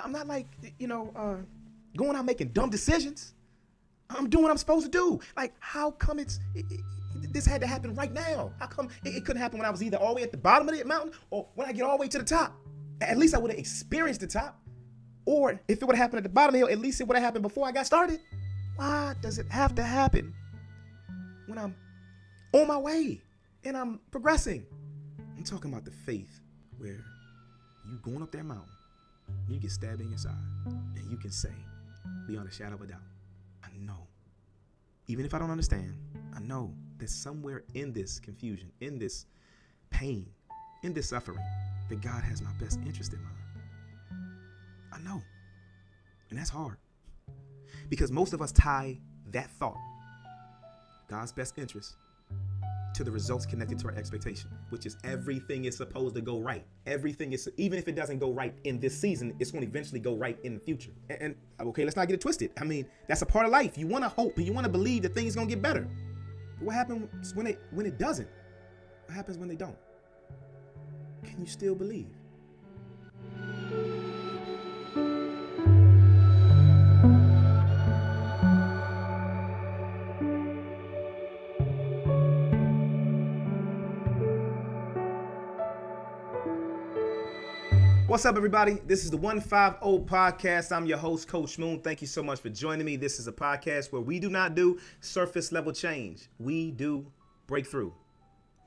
I'm not like, going out making dumb decisions. I'm doing what I'm supposed to do. Like, how come this had to happen right now? How come it couldn't happen when I was either all the way at the bottom of the mountain or when I get all the way to the top? At least I would have experienced the top. Or if it would have happened at the bottom of the hill, at least it would have happened before I got started. Why does it have to happen when I'm on my way and I'm progressing? I'm talking about the faith where you going up that mountain, you get stabbed in your side, and you can say, beyond a shadow of a doubt, I know, even if I don't understand, I know that somewhere in this confusion, in this pain, in this suffering, that God has my best interest in mind. I know. And that's hard. Because most of us tie that thought, God's best interest, to the results connected to our expectation, which is everything is supposed to go right. Everything is, even if it doesn't go right in this season, it's going to eventually go right in the future. And okay, let's not get it twisted. I mean, that's a part of life. You want to hope and you want to believe that things are going to get better. But what happens when it doesn't? What happens when they don't? Can you still believe? What's up, everybody? This is the 150 Podcast. I'm your host, Coach Moon. Thank you so much for joining me. This is a podcast where we do not do surface level change. We do breakthrough.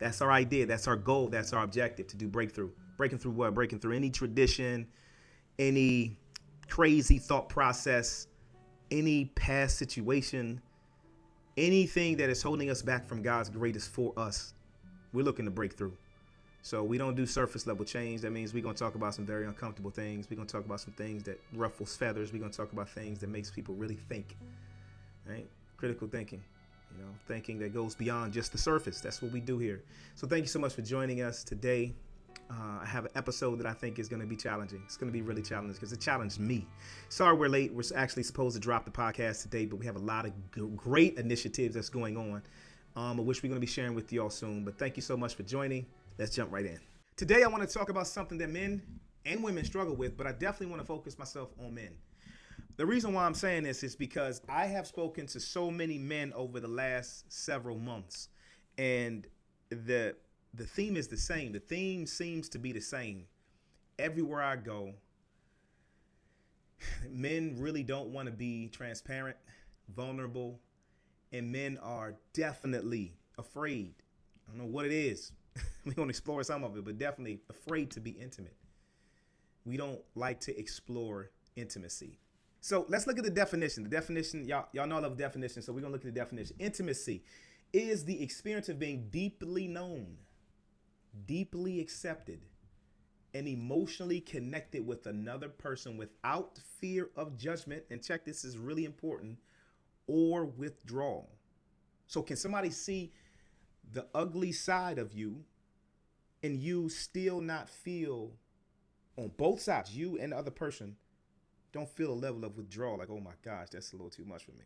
That's our idea. That's our goal. That's our objective, to do breakthrough. Breaking through what? Breaking through any tradition, any crazy thought process, any past situation, anything that is holding us back from God's greatest for us. We're looking to break through. So we don't do surface level change. That means we're going to talk about some very uncomfortable things. We're going to talk about some things that ruffles feathers. We're going to talk about things that makes people really think, right? Critical thinking, thinking that goes beyond just the surface. That's what we do here. So thank you so much for joining us today. I have an episode that I think is going to be challenging. It's going to be really challenging because it challenged me. Sorry we're late. We're actually supposed to drop the podcast today, but we have a lot of great initiatives that's going on, which we're going to be sharing with you all soon. But thank you so much for joining. Let's jump right in. Today, I want to talk about something that men and women struggle with, but I definitely want to focus myself on men. The reason why I'm saying this is because I have spoken to so many men over the last several months, and the theme is the same. The theme seems to be the same. Everywhere I go, men really don't want to be transparent, vulnerable, and men are definitely afraid. I don't know what it is. We're going to explore some of it, but definitely afraid to be intimate. We don't like to explore intimacy. So let's look at the definition. The definition, y'all know I love definition, so we're going to look at the definition. Intimacy is the experience of being deeply known, deeply accepted, and emotionally connected with another person without fear of judgment. And check, this is really important, or withdrawal. So can somebody see the ugly side of you and you still not feel, on both sides, you and the other person, don't feel a level of withdrawal, like, oh my gosh, that's a little too much for me.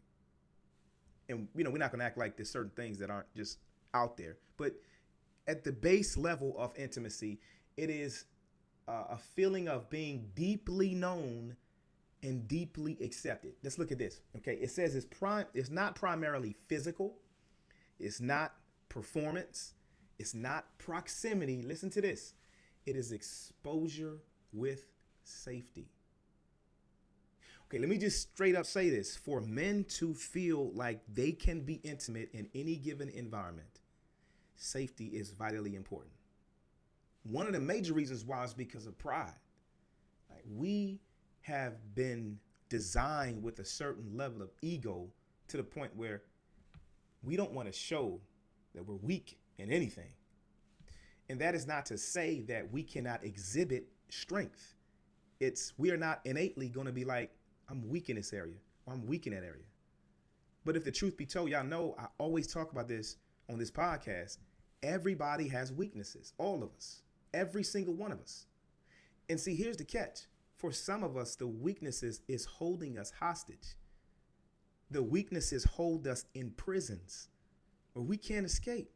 And we're not going to act like there's certain things that aren't just out there, but at the base level of intimacy, it is a feeling of being deeply known and deeply accepted. Let's look at this. Okay, it says it's not primarily physical, it's not performance, it's not proximity. Listen to this. It is exposure with safety. Okay, let me just straight up say this. For men to feel like they can be intimate in any given environment, safety is vitally important. One of the major reasons why is because of pride. Like, we have been designed with a certain level of ego to the point where we don't want to show that we're weak in anything. And that is not to say that we cannot exhibit strength. We are not innately going to be like, I'm weak in this area, or I'm weak in that area. But if the truth be told, y'all know I always talk about this on this podcast. Everybody has weaknesses, all of us, every single one of us. And see, here's the catch. For some of us, the weaknesses is holding us hostage. The weaknesses hold us in prisons where we can't escape.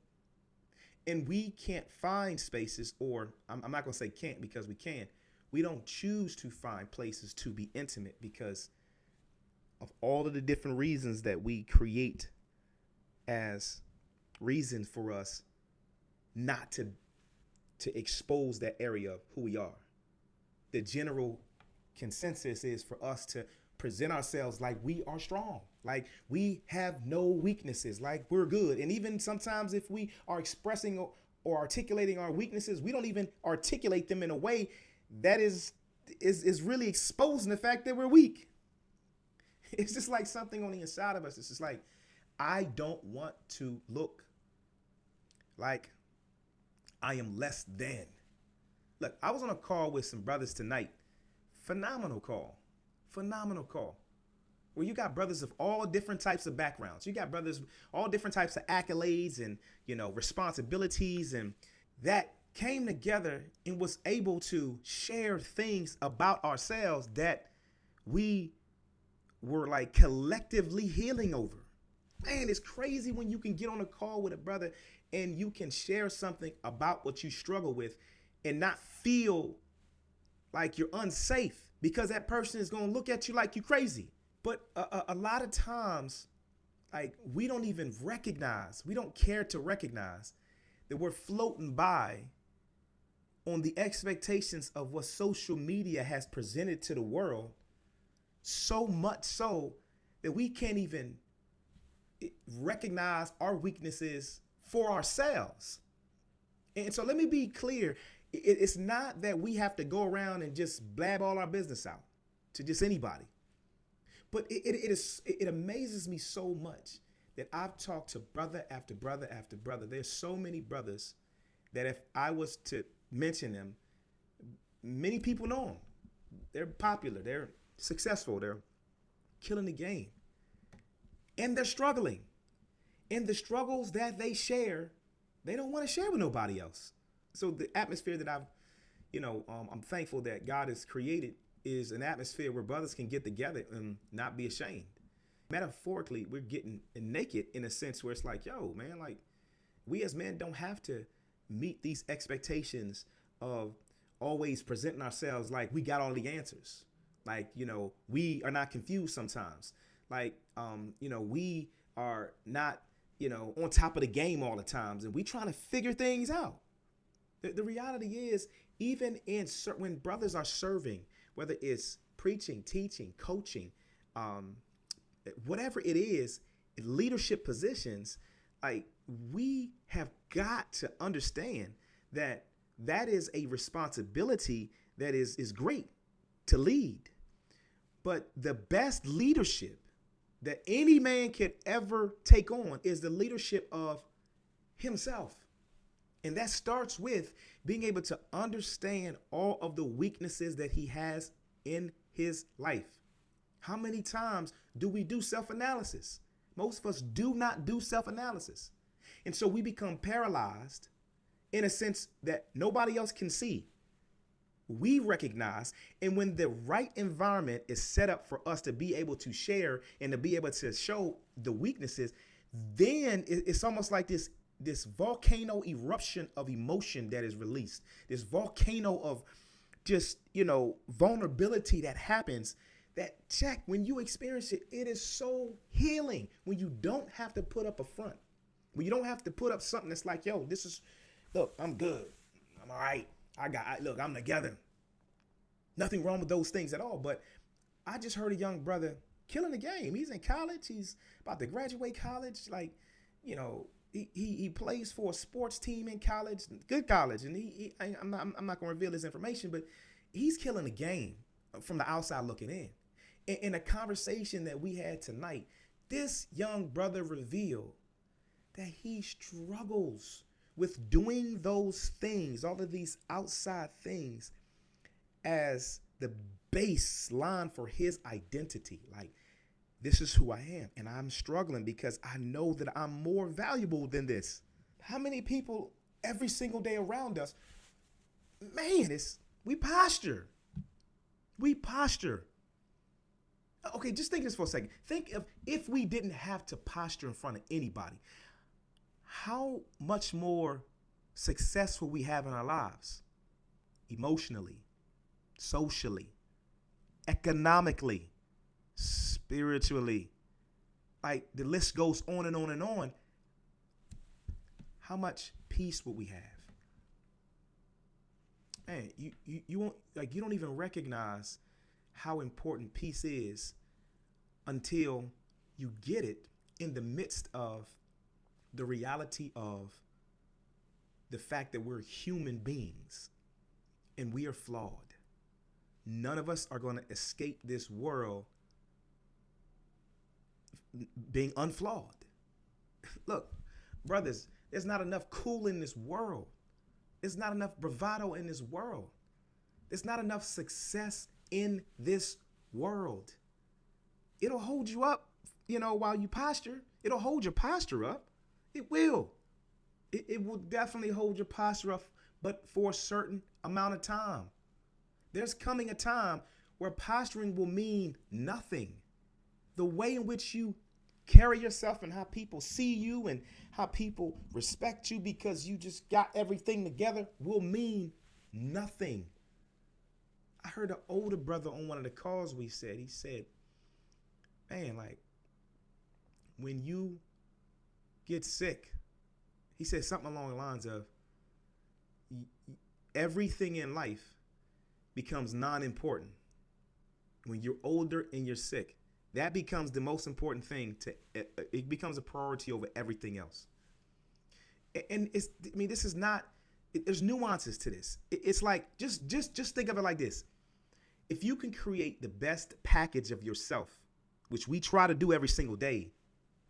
And we can't find spaces, or I'm not going to say can't because we can. We don't choose to find places to be intimate because of all of the different reasons that we create as reasons for us not to expose that area of who we are. The general consensus is for us to present ourselves like we are strong, like we have no weaknesses, like we're good. And even sometimes if we are expressing or articulating our weaknesses, we don't even articulate them in a way that is really exposing the fact that we're weak. It's just like something on the inside of us. It's just like, I don't want to look like I am less than. Look, I was on a call with some brothers tonight. Phenomenal call. Where you got brothers of all different types of backgrounds. You got brothers, all different types of accolades and, responsibilities, and that came together and was able to share things about ourselves that we were like collectively healing over. Man, it's crazy when you can get on a call with a brother and you can share something about what you struggle with and not feel like you're unsafe because that person is going to look at you like you're crazy. But a lot of times, like, we don't even recognize, we don't care to recognize that we're floating by on the expectations of what social media has presented to the world, so much so that we can't even recognize our weaknesses for ourselves. And so let me be clear. It's not that we have to go around and just blab all our business out to just anybody. But it amazes me so much that I've talked to brother after brother after brother. There's so many brothers that if I was to mention them, many people know them. They're popular. They're successful. They're killing the game. And they're struggling. And the struggles that they share, they don't want to share with nobody else. So the atmosphere that I'm thankful that God has created is an atmosphere where brothers can get together and not be ashamed. Metaphorically, we're getting naked in a sense where it's like, yo, man, like we as men don't have to meet these expectations of always presenting ourselves like we got all the answers. Like, we are not confused sometimes. Like, we are not, on top of the game all the times, and we trying to figure things out. The reality is, even when brothers are serving, whether it's preaching, teaching, coaching, whatever it is, leadership positions, like we have got to understand that is a responsibility that is great to lead. But the best leadership that any man could ever take on is the leadership of himself. And that starts with being able to understand all of the weaknesses that he has in his life. How many times do we do self-analysis? Most of us do not do self-analysis. And so we become paralyzed in a sense that nobody else can see. We recognize, and when the right environment is set up for us to be able to share and to be able to show the weaknesses, then it's almost like this volcano eruption of emotion that is released, this volcano of just, vulnerability that happens that, check, when you experience it, it is so healing when you don't have to put up a front, when you don't have to put up something that's like, yo, look, I'm good. I'm all right. Look, I'm together. Nothing wrong with those things at all. But I just heard a young brother killing the game. He's in college. He's about to graduate college. Like, he plays for a sports team in college, good college. And I'm not going to reveal his information, but he's killing the game from the outside looking in. In a conversation that we had tonight, this young brother revealed that he struggles with doing those things, all of these outside things, as the baseline for his identity. Like, this is who I am, and I'm struggling because I know that I'm more valuable than this. How many people every single day around us, man, we posture. Okay, just think this for a second. Think of if we didn't have to posture in front of anybody, how much more successful we have in our lives, emotionally, socially, economically, spiritually. Like the list goes on and on and on. How much peace would we have? Man, you won't, like, you don't even recognize how important peace is until you get it in the midst of the reality of the fact that we're human beings and we are flawed. None of us are going to escape this world being unflawed. Look, brothers, there's not enough cool in this world. There's not enough bravado in this world. There's not enough success in this world. It'll hold you up, while you posture. It'll hold your posture up. It will. It will definitely hold your posture up, but for a certain amount of time. There's coming a time where posturing will mean nothing. The way in which you carry yourself and how people see you and how people respect you because you just got everything together will mean nothing. I heard an older brother on one of the calls he said, man, like, when you get sick, he said something along the lines of, everything in life becomes non-important. When you're older and you're sick, that becomes the most important thing. It becomes a priority over everything else. And this is not, there's nuances to this. It's like, just think of it like this. If you can create the best package of yourself, which we try to do every single day,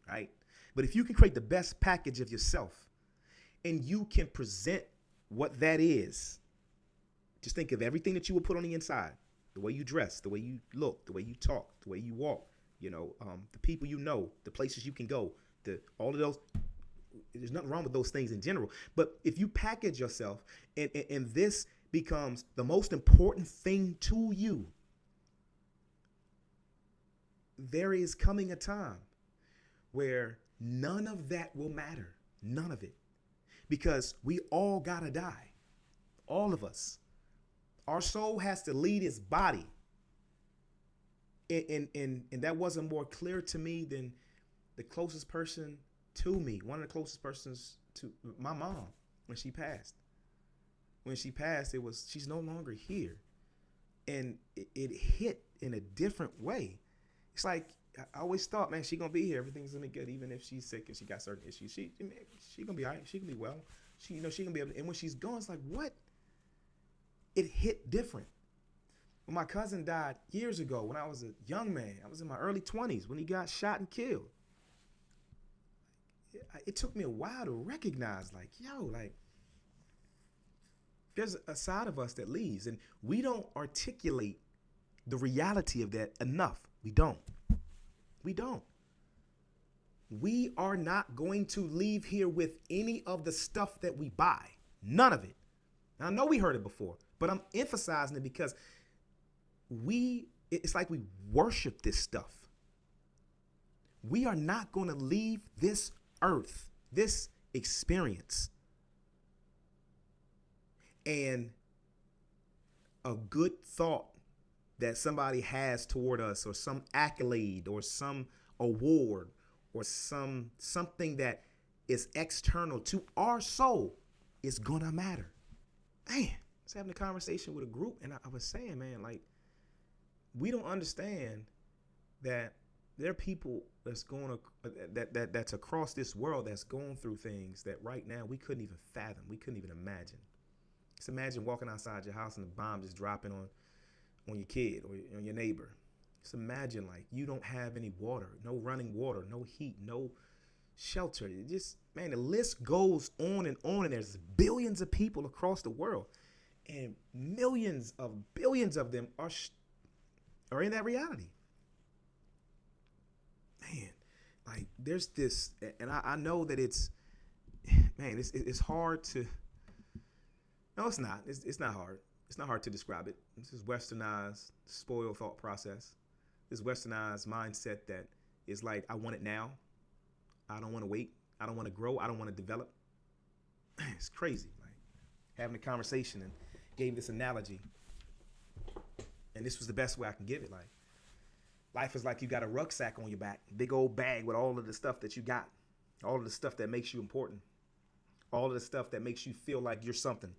right? But if you can create the best package of yourself and you can present what that is, just think of everything that you will put on the inside, the way you dress, the way you look, the way you talk, the way you walk, the people the places you can go, all of those. There's nothing wrong with those things in general. But if you package yourself and this becomes the most important thing to you, there is coming a time where none of that will matter. None of it. Because we all gotta die. All of us. Our soul has to leave its body. And that wasn't more clear to me than the closest person to me. One of the closest persons to my mom when she passed. When she passed, she's no longer here. And it hit in a different way. It's like, I always thought, man, she gonna be here. Everything's gonna be good, even if she's sick and she got certain issues. She gonna be all right. She can be well. She gonna be able to, and when she's gone, it's like, what? It hit different. When my cousin died years ago, when I was a young man, I was in my early 20s when he got shot and killed. It took me a while to recognize, like, there's a side of us that leaves, and we don't articulate the reality of that enough. We don't. We are not going to leave here with any of the stuff that we buy. None of it. Now, I know we heard it before, but I'm emphasizing it because it's like we worship this stuff. We are not going to leave this earth, this experience, and a good thought that somebody has toward us, or some accolade, or some award, or something that is external to our soul is gonna matter. Man, I was having a conversation with a group, and I was saying, man, like, we don't understand that there are people that's across this world that's going through things that right now we couldn't even fathom, we couldn't even imagine. Just imagine walking outside your house and the bomb just dropping on your kid or on your neighbor. Just imagine, like, you don't have any water, no running water, no heat, no shelter. It just, man, the list goes on, and there's billions of people across the world, and billions of them are in that reality. Man, like, there's this, and I know that it's hard to. No, it's not. It's not hard. It's not hard to describe it. This is westernized, spoiled thought process. This westernized mindset that is like, I want it now. I don't want to wait. I don't want to grow. I don't want to develop. It's crazy. Like, having a conversation and gave this analogy. And this was the best way I can give it. Like, life is like you got a rucksack on your back, big old bag with all of the stuff that you got, all of the stuff that makes you important, all of the stuff that makes you feel like you're something,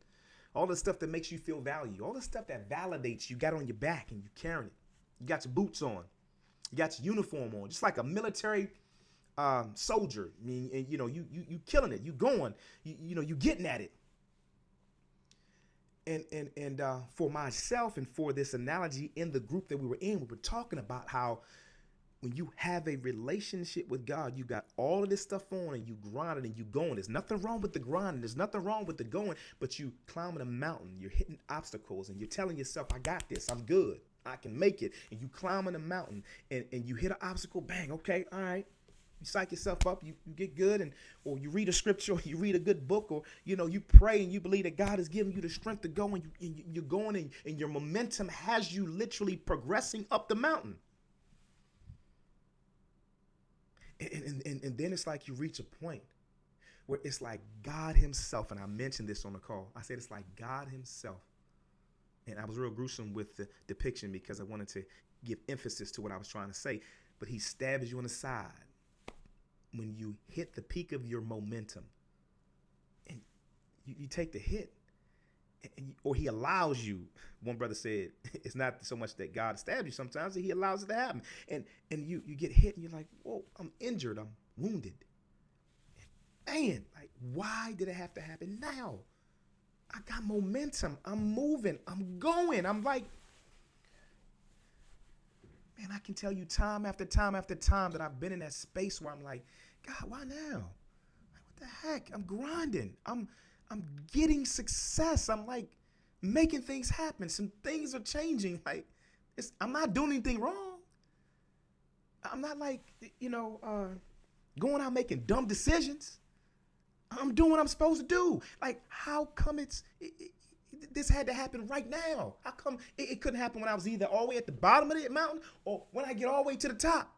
all the stuff that makes you feel value, all the stuff that validates you got on your back and you carrying it. You got your boots on, you got your uniform on, just like a military soldier. I mean, and, you know, you killing it, you going, you getting at it. And for myself and for this analogy in the group that we were talking about how when you have a relationship with God, you got all of this stuff on and you grinding and you going. There's nothing wrong with the grinding. There's nothing wrong with the going, but you climbing a mountain, you're hitting obstacles and you're telling yourself, I got this, I'm good, I can make it. And you climbing a mountain and you hit an obstacle, bang, okay, all right. You psych yourself up, you get good, and or you read a scripture, or you read a good book, or you pray and you believe that God is giving you the strength to go, and you're going, and your momentum has you literally progressing up the mountain. And then it's like you reach a point where it's like God himself, and I mentioned this on the call. I said it's like God himself. And I was real gruesome with the depiction because I wanted to give emphasis to what I was trying to say. But he stabs you on the side when you hit the peak of your momentum. And you take the hit. Or he allows you. One brother said, it's not so much that God stabs you sometimes, he allows it to happen. And you get hit and you're like, whoa, I'm injured, I'm wounded. Man, like, why did it have to happen now? I got momentum, I'm moving, I'm going. I'm like, man, I can tell you time after time after time that I've been in that space where I'm like, God, why now? Like, what the heck? I'm grinding. I'm getting success. I'm like making things happen. Some things are changing. Like, I'm not doing anything wrong. I'm not like, going out making dumb decisions. I'm doing what I'm supposed to do. Like, how come this had to happen right now? How come it couldn't happen when I was either all the way at the bottom of the mountain or when I get all the way to the top?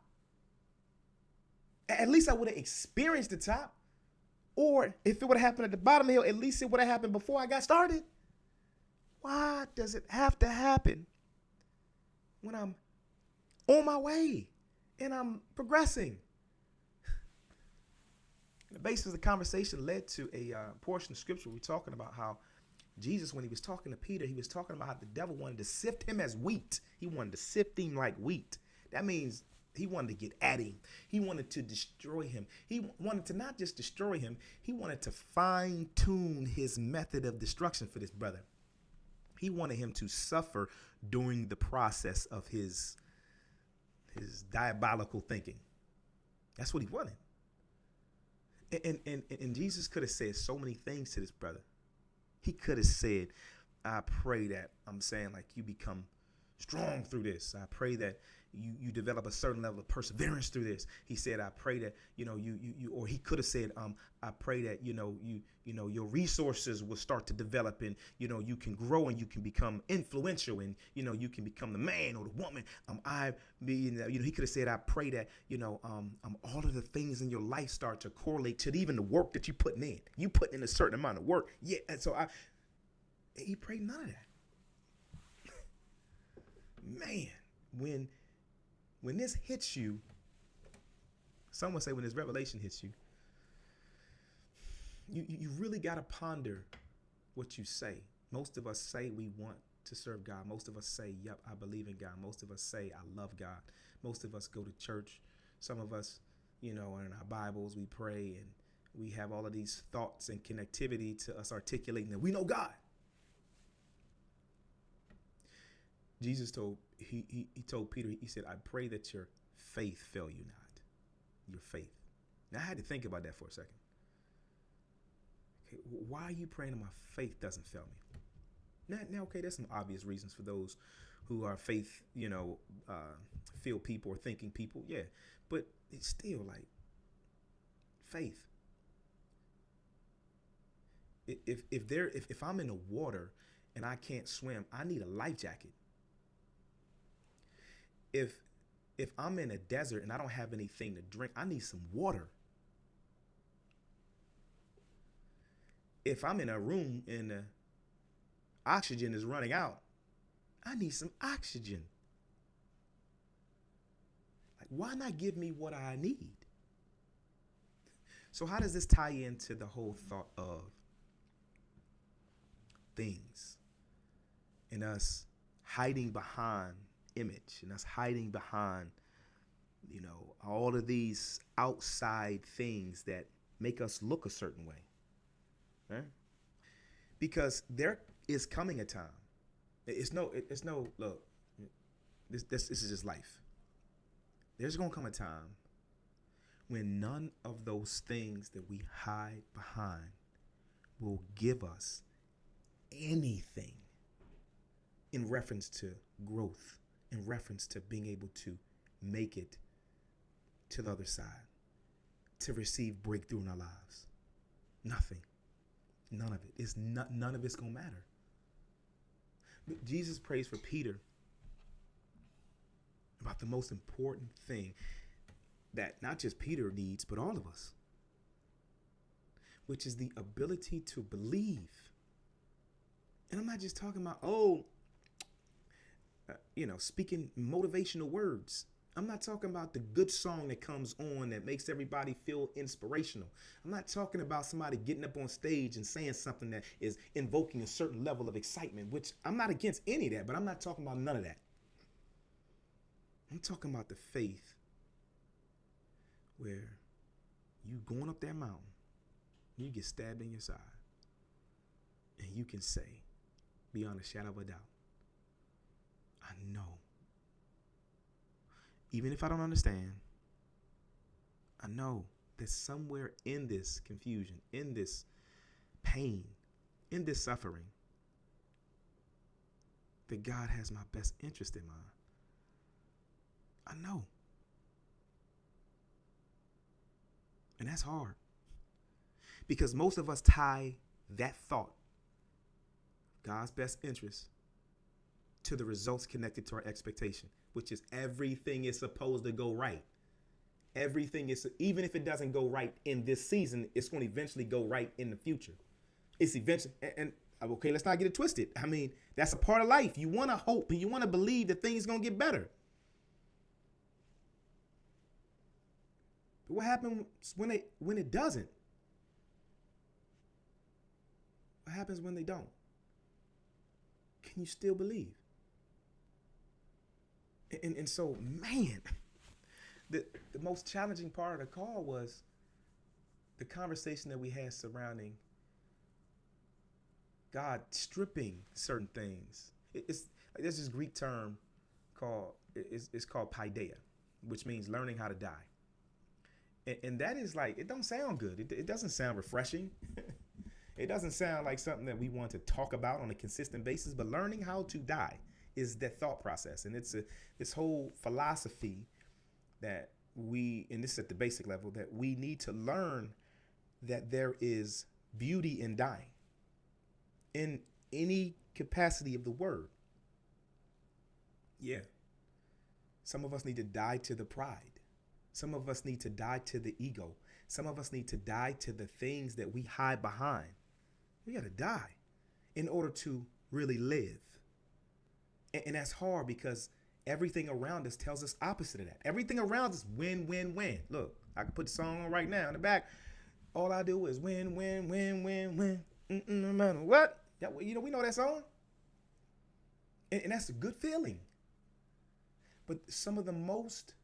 At least I would have experienced the top. Or if it would have happened at the bottom of the hill, at least it would have happened before I got started. Why does it have to happen when I'm on my way and I'm progressing? The basis of the conversation led to a portion of scripture. We're talking about how Jesus, when he was talking to Peter, he was talking about how the devil wanted to sift him as wheat. He wanted to sift him like wheat. That means he wanted to get at him. He wanted to destroy him. He wanted to not just destroy him, he wanted to fine tune his method of destruction for this brother. He wanted him to suffer during the process of his diabolical thinking. That's what he wanted. And Jesus could have said so many things to this brother. He could have said, I pray that, I'm saying, like, you become strong through this. I pray that you develop a certain level of perseverance through this. He said, I pray that, you or he could have said, I pray that, your resources will start to develop and, you can grow and you can become influential and, you can become the man or the woman. He could have said, I pray that, all of the things in your life start to correlate to even the work that you're putting in. You putting in a certain amount of work. Yeah. And so he prayed none of that. Man, when this hits you, someone say when this revelation hits you, you really got to ponder what you say. Most of us say we want to serve God. Most of us say, yep, I believe in God. Most of us say, I love God. Most of us go to church. Some of us, are in our Bibles, we pray and we have all of these thoughts and connectivity to us articulating that we know God. Jesus told Peter, he said, I pray that your faith fail you not. Your faith. Now I had to think about that for a second. Okay, why are you praying that my faith doesn't fail me? Now, okay, there's some obvious reasons for those who are faith, feel people or thinking people. Yeah, but it's still like faith. If I'm in the water and I can't swim, I need a life jacket. If I'm in a desert and I don't have anything to drink, I need some water. If I'm in a room and the oxygen is running out, I need some oxygen. Like, why not give me what I need? So how does this tie into the whole thought of things and us hiding behind image and us hiding behind, all of these outside things that make us look a certain way, right? Because there is coming a time. It's no look. This is just life. There's gonna come a time when none of those things that we hide behind will give us anything in reference to growth, in reference to being able to make it to the other side, to receive breakthrough in our lives. Nothing. None of it. None of it's gonna matter. But Jesus prays for Peter about the most important thing that not just Peter needs, but all of us, which is the ability to believe. And I'm not just talking about, speaking motivational words. I'm not talking about the good song that comes on that makes everybody feel inspirational. I'm not talking about somebody getting up on stage and saying something that is invoking a certain level of excitement, which I'm not against any of that, but I'm not talking about none of that. I'm talking about the faith where you going up that mountain, you get stabbed in your side, and you can say, beyond a shadow of a doubt, I know. Even if I don't understand, I know that somewhere in this confusion, in this pain, in this suffering, that God has my best interest in mind. I know. And that's hard. Because most of us tie that thought, God's best interest, to the results connected to our expectation, which is everything is supposed to go right. Everything is, even if it doesn't go right in this season, it's going to eventually go right in the future. It's eventually, and okay, let's not get it twisted. I mean, that's a part of life. You want to hope and you want to believe that things are going to get better. But what happens when it doesn't? What happens when they don't? Can you still believe? And so, man, the most challenging part of the call was the conversation that we had surrounding God stripping certain things. There's this Greek term called paideia, which means learning how to die. And that is like, it don't sound good. It doesn't sound refreshing. It doesn't sound like something that we want to talk about on a consistent basis, but learning how to die is that thought process. And it's this whole philosophy that and this is at the basic level, that we need to learn that there is beauty in dying in any capacity of the word. Yeah. Some of us need to die to the pride. Some of us need to die to the ego. Some of us need to die to the things that we hide behind. We got to die in order to really live. And that's hard because everything around us tells us opposite of that. Everything around us, win, win, win. Look, I can put the song on right now in the back. All I do is win, win, win, win, win. No matter what. We know that song. And that's a good feeling. But some of the most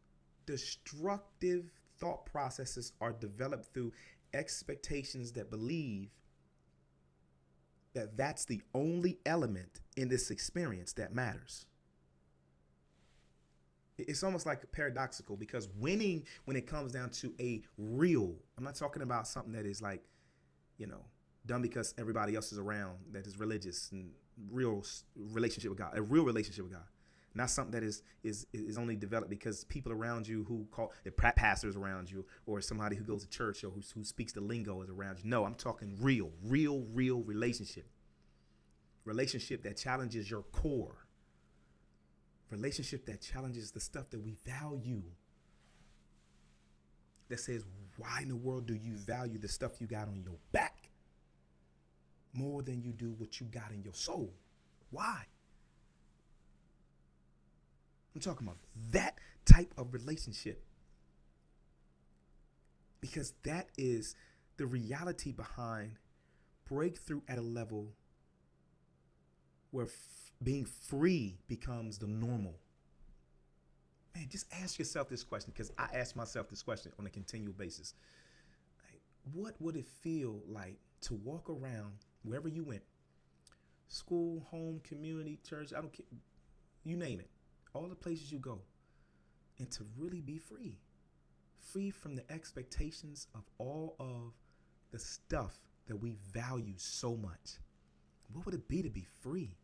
destructive thought processes are developed through expectations that believe that that's the only element in this experience that matters. It's almost like paradoxical, because winning, when it comes down to a real, I'm not talking about something that is like, done because everybody else is around, that is religious and real relationship with God, a real relationship with God. Not something that is only developed because people around you who call the pastors around you, or somebody who goes to church, or who speaks the lingo is around you. No, I'm talking real relationship. Relationship that challenges your core. Relationship that challenges the stuff that we value. That says, why in the world do you value the stuff you got on your back more than you do what you got in your soul? Why? I'm talking about that type of relationship. Because that is the reality behind breakthrough at a level where being free becomes the normal. Man, just ask yourself this question, because I ask myself this question on a continual basis. Like, what would it feel like to walk around wherever you went, school, home, community, church, I don't care, you name it, all the places you go, and to really be free? Free from the expectations of all of the stuff that we value so much. What would it be to be free?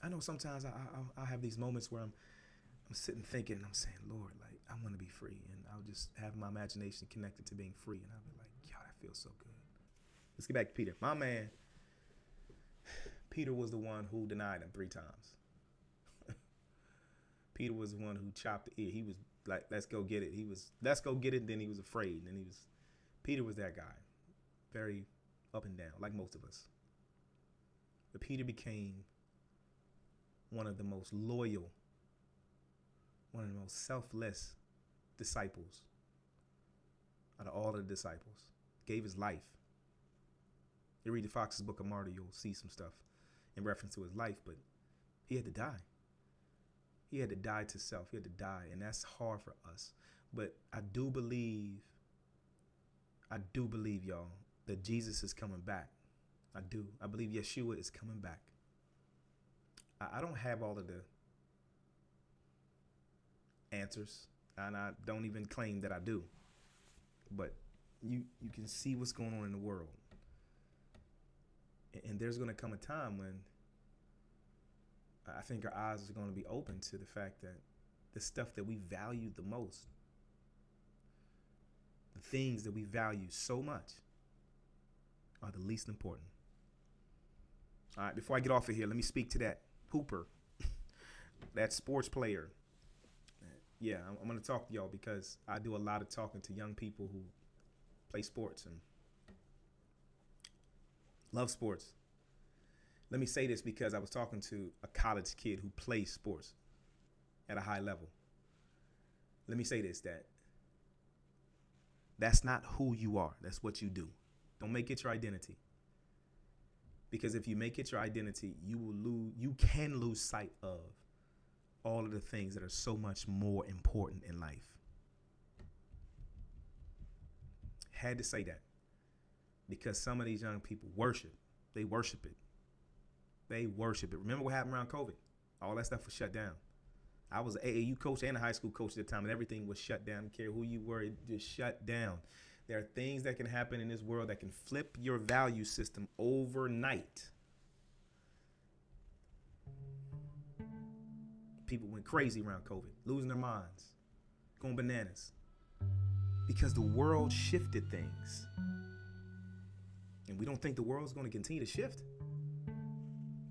I know sometimes I'll have these moments where I'm sitting thinking, and I'm saying, Lord, like, I want to be free. And I'll just have my imagination connected to being free. And I'll be like, yo, that feels so good. Let's get back to Peter. My man, Peter was the one who denied him 3 times. Peter was the one who chopped the ear. He was like, let's go get it. Let's go get it. Then he was afraid. And Peter was that guy. Very up and down, like most of us. But Peter became one of the most loyal, one of the most selfless disciples out of all the disciples. Gave his life. You read the Fox's Book of Martyr, you'll see some stuff in reference to his life, but he had to die. He had to die to self. He had to die, and that's hard for us. But I do believe, y'all, that Jesus is coming back. I do. I believe Yeshua is coming back. I don't have all of the answers, and I don't even claim that I do. But you can see what's going on in the world. And there's going to come a time when I think our eyes are going to be open to the fact that the stuff that we value the most, the things that we value so much, are the least important. All right, before I get off of here, let me speak to that hooper, that sports player. Yeah, I'm going to talk to y'all because I do a lot of talking to young people who play sports and love sports. Let me say this because I was talking to a college kid who plays sports at a high level. Let me say this, that's not who you are. That's what you do. Don't make it your identity. Because if you make it your identity, you can lose sight of all of the things that are so much more important in life. Had to say that. Because some of these young people worship. They worship it. They worship it. Remember what happened around COVID? All that stuff was shut down. I was an AAU coach and a high school coach at the time, and everything was shut down. I don't care who you were, it just shut down. There are things that can happen in this world that can flip your value system overnight. People went crazy around COVID, losing their minds, going bananas, because the world shifted things. And we don't think the world's going to continue to shift.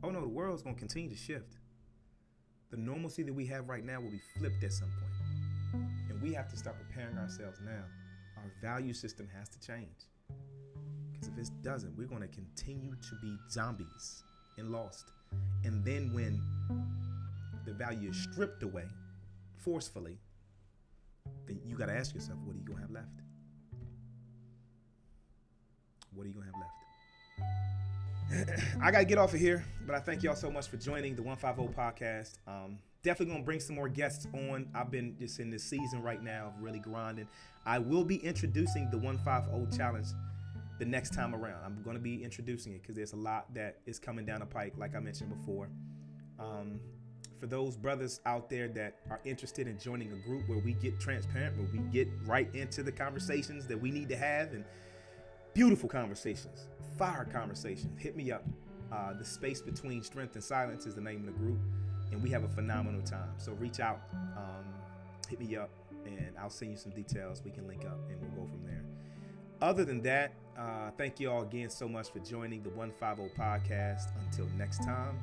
Oh no, the world's going to continue to shift. The normalcy that we have right now will be flipped at some point. And we have to start preparing ourselves now. Our value system has to change. Because if it doesn't, we're going to continue to be zombies and lost. And then when the value is stripped away forcefully, then you got to ask yourself, what are you going to have left? What are you going to have left? I got to get off of here, but I thank y'all so much for joining the 150 podcast. Definitely going to bring some more guests on. I've been just in this season right now of really grinding. I will be introducing the 150 challenge the next time around. I'm going to be introducing it because there's a lot that is coming down the pike, like I mentioned before. For those brothers out there that are interested in joining a group where we get transparent, where we get right into the conversations that we need to have, and beautiful conversations, fire conversations, hit me up. The Space Between Strength and Silence is the name of the group, and we have a phenomenal time. So reach out, hit me up, and I'll send you some details. We can link up, and we'll go from there. Other than that, thank you all again so much for joining the 150 podcast. Until next time,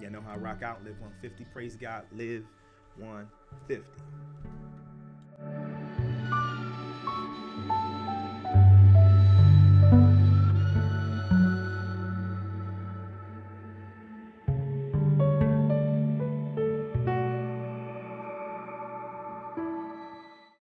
you know how I rock out, live 150. Praise God, live 150.